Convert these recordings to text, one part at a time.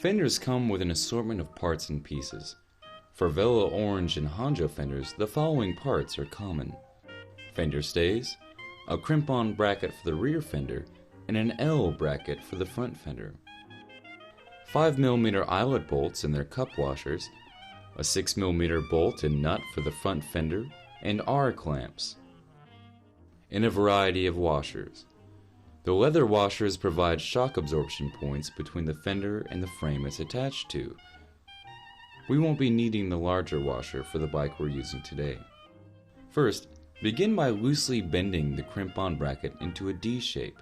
Fenders come with an assortment of parts and pieces. For Velo Orange and Honjo fenders, the following parts are common: fender stays, a crimp-on bracket for the rear fender, and an L bracket for the front fender. 5mm eyelet bolts and their cup washers, a 6mm bolt and nut for the front fender, and R clamps, in a variety of washers. The leather washers provide shock absorption points between the fender and the frame it's attached to. We won't be needing the larger washer for the bike we're using today. First, begin by loosely bending the crimp-on bracket into a D shape.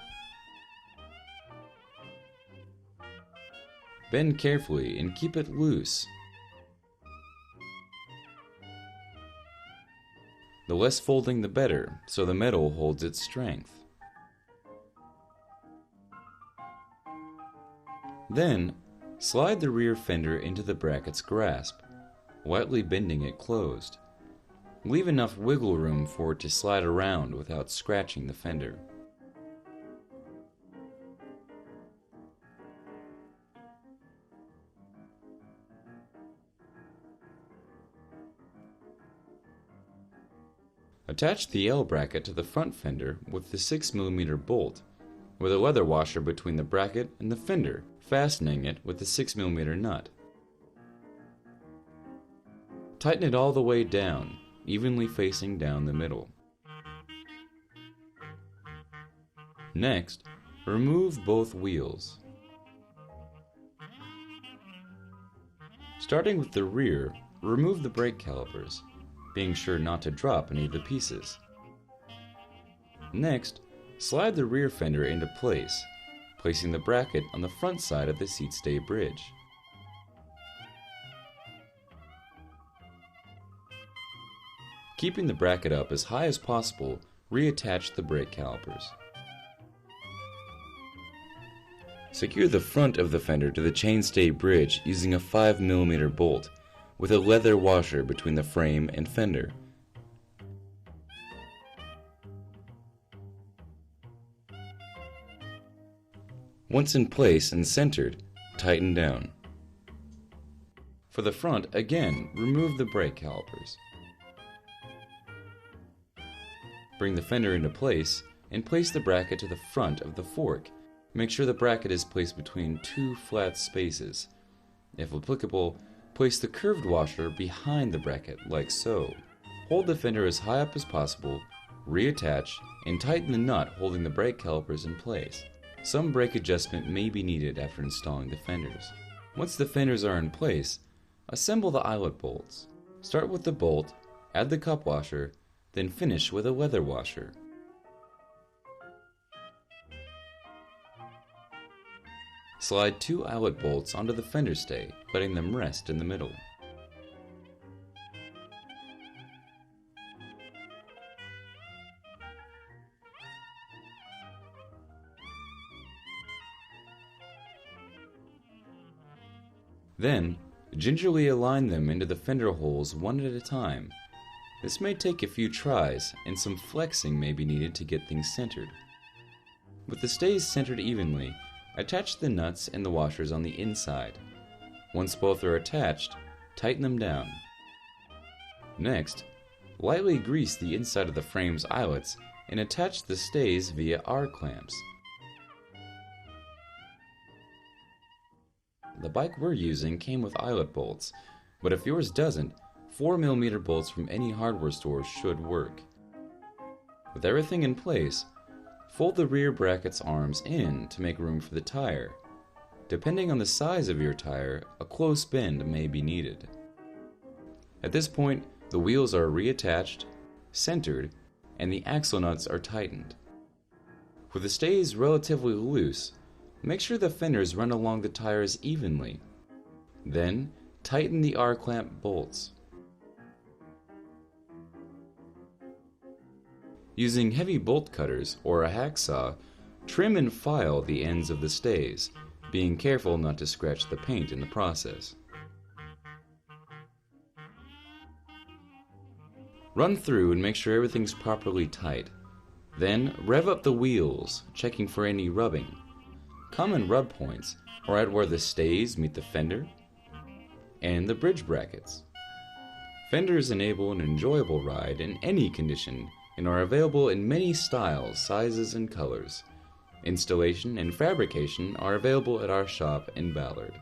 Bend carefully and keep it loose. The less folding the better, so the metal holds its strength. Then, slide the rear fender into the bracket's grasp, lightly bending it closed. Leave enough wiggle room for it to slide around without scratching the fender. Attach the L bracket to the front fender with the 6mm bolt, with a leather washer between the bracket and the fender, fastening it with the 6mm nut. Tighten it all the way down, evenly facing down the middle. Next, remove both wheels. Starting with the rear, remove the brake calipers, being sure not to drop any of the pieces. Next, slide the rear fender into place, placing the bracket on the front side of the seat stay bridge. Keeping the bracket up as high as possible, reattach the brake calipers. Secure the front of the fender to the chainstay bridge using a 5mm bolt with a leather washer between the frame and fender. Once in place and centered, tighten down. For the front, again, remove the brake calipers. Bring the fender into place and place the bracket to the front of the fork. Make sure the bracket is placed between two flat spaces. If applicable, place the curved washer behind the bracket, like so. Hold the fender as high up as possible, reattach, and tighten the nut holding the brake calipers in place. Some brake adjustment may be needed after installing the fenders. Once the fenders are in place, assemble the eyelet bolts. Start with the bolt, add the cup washer, then finish with a leather washer. Slide 2 eyelet bolts onto the fender stay, letting them rest in the middle. Then, gingerly align them into the fender holes one at a time. This may take a few tries, and some flexing may be needed to get things centered. With the stays centered evenly, attach the nuts and the washers on the inside. Once both are attached, tighten them down. Next, lightly grease the inside of the frame's eyelets and attach the stays via R clamps. The bike we're using came with eyelet bolts, but if yours doesn't, 4mm bolts from any hardware store should work. With everything in place, fold the rear bracket's arms in to make room for the tire. Depending on the size of your tire, a close bend may be needed. At this point, the wheels are reattached, centered, and the axle nuts are tightened. With the stays relatively loose, make sure the fenders run along the tires evenly. Then, tighten the R-clamp bolts. Using heavy bolt cutters or a hacksaw, trim and file the ends of the stays, being careful not to scratch the paint in the process. Run through and make sure everything's properly tight. Then, rev up the wheels, checking for any rubbing. common rub points are at where the stays meet the fender and the bridge brackets. Fenders enable an enjoyable ride in any condition and are available in many styles, sizes, and colors. Installation and fabrication are available at our shop in Ballard.